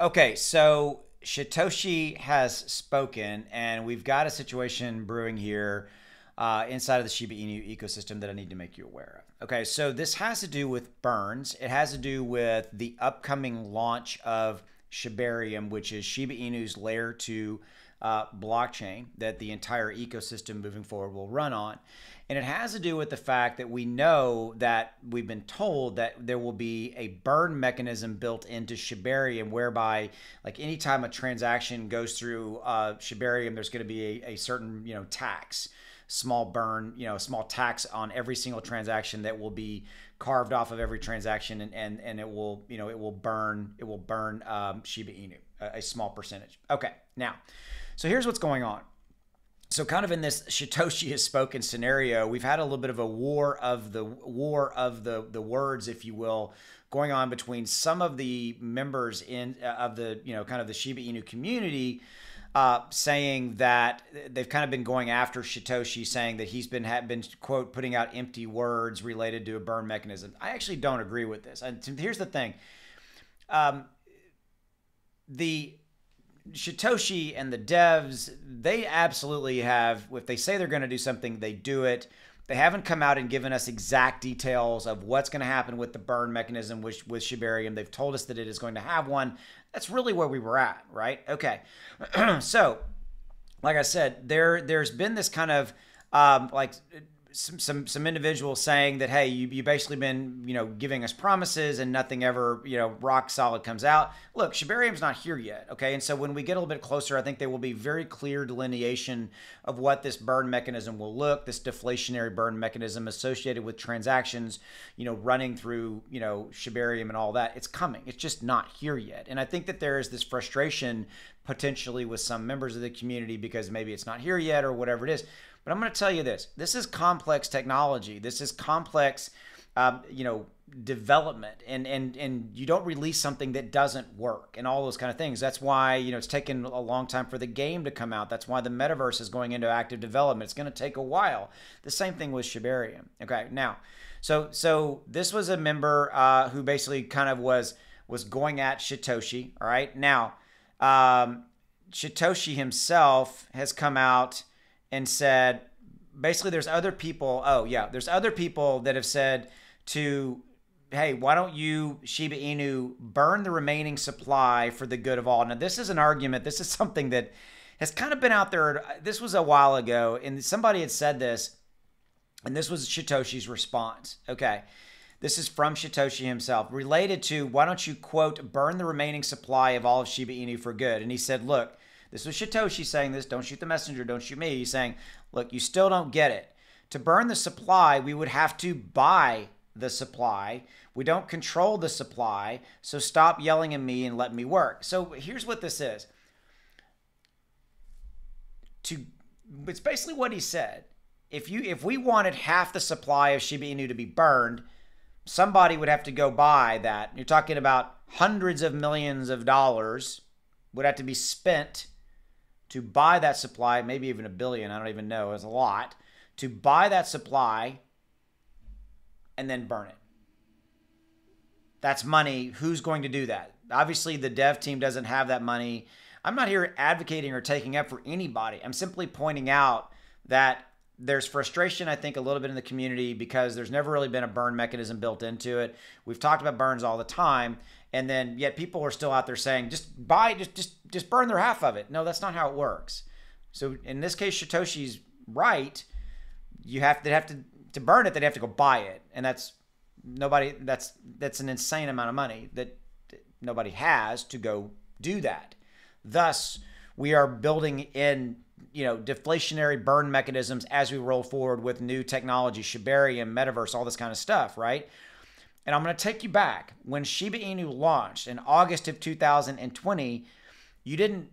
Okay, so Shytoshi has spoken, and we've got a situation brewing here inside of the Shiba Inu ecosystem that I need to make you aware of. Okay, so this has to do with burns. It has to do with the upcoming launch of Shibarium, which is Shiba Inu's layer 2 blockchain that the entire ecosystem moving forward will run on. And it has to do with the fact that we know that we've been told that there will be a burn mechanism built into Shibarium, whereby, like, anytime a transaction goes through Shibarium, there's going to be a certain, tax, small burn, a small tax on every single transaction that will be carved off of every transaction, and it will, it will burn Shiba Inu, a small percentage. Okay, now, so here's what's going on. So kind of in this Shytoshi has spoken scenario, we've had a little bit of a war of the words, if you will, going on between some of the members of the kind of the Shiba Inu community, saying that they've kind of been going after Shytoshi, saying that he's been quote putting out empty words related to a burn mechanism. I actually don't agree with this. And here's the thing. The Shytoshi and the devs, they absolutely have, if they say they're going to do something, they do it. They haven't come out and given us exact details of what's going to happen with the burn mechanism with Shibarium. They've told us that it is going to have one. That's really where we were at, right? Okay. So, like I said, there's been this kind of like some individuals saying that, hey, you basically been giving us promises and nothing ever rock solid comes out. Look, Shibarium's not here yet, okay? And so when we get a little bit closer, I think there will be very clear delineation of what this burn mechanism will look, this deflationary burn mechanism associated with transactions running through Shibarium and all that. It's coming. It's just not here yet. And I think that there is this frustration potentially with some members of the community because maybe it's not here yet or whatever it is. But I'm going to tell you this. This is complex technology. This is complex, development. And you don't release something that doesn't work and all those kind of things. That's why, it's taken a long time for the game to come out. That's why the metaverse is going into active development. It's going to take a while. The same thing with Shibarium. Okay, now, so this was a member who basically kind of was going at Shytoshi. All right, now, Shytoshi himself has come out and said, basically there's other people, there's other people that have said hey, why don't you, Shiba Inu, burn the remaining supply for the good of all? Now, this is an argument. This is something that has kind of been out there. This was a while ago, and somebody had said this, and this was Shytoshi's response. Okay, this is from Shytoshi himself, related to, why don't you, quote, burn the remaining supply of all of Shiba Inu for good? And he said, look, this was Shytoshi saying this. Don't shoot the messenger. Don't shoot me. He's saying, look, you still don't get it. To burn the supply, we would have to buy the supply. We don't control the supply. So stop yelling at me and let me work. So here's what this is. It's basically what he said. If we wanted half the supply of Shiba Inu to be burned, somebody would have to go buy that. You're talking about hundreds of millions of dollars would have to be spent to buy that supply, maybe even $1 billion, I don't even know, it's a lot, to buy that supply and then burn it. That's money. Who's going to do that? Obviously, the dev team doesn't have that money. I'm not here advocating or taking up for anybody. I'm simply pointing out that there's frustration, I think, a little bit in the community because there's never really been a burn mechanism built into it. We've talked about burns all the time, and then yet people are still out there saying, just burn their half of it. No, that's not how it works. So in this case, Shytoshi's right. They have to burn it. They'd have to go buy it, and that's an insane amount of money that nobody has to go do that. Thus, we are building in deflationary burn mechanisms as we roll forward with new technology, Shibarium, metaverse, all this kind of stuff, right? And I'm going to take you back. When Shiba Inu launched in August of 2020,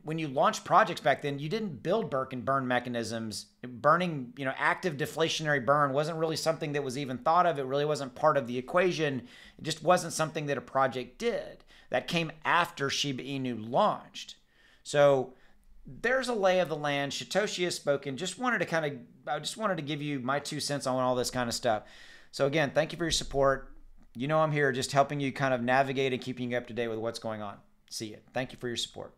when you launched projects back then, you didn't build burn mechanisms. Burning, active deflationary burn wasn't really something that was even thought of. It really wasn't part of the equation. It just wasn't something that a project did. That came after Shiba Inu launched. So there's a lay of the land. Shytoshi has spoken. I just wanted to give you my 2 cents on all this kind of stuff. So again, thank you for your support. I'm here just helping you kind of navigate and keeping you up to date with what's going on. See you. Thank you for your support.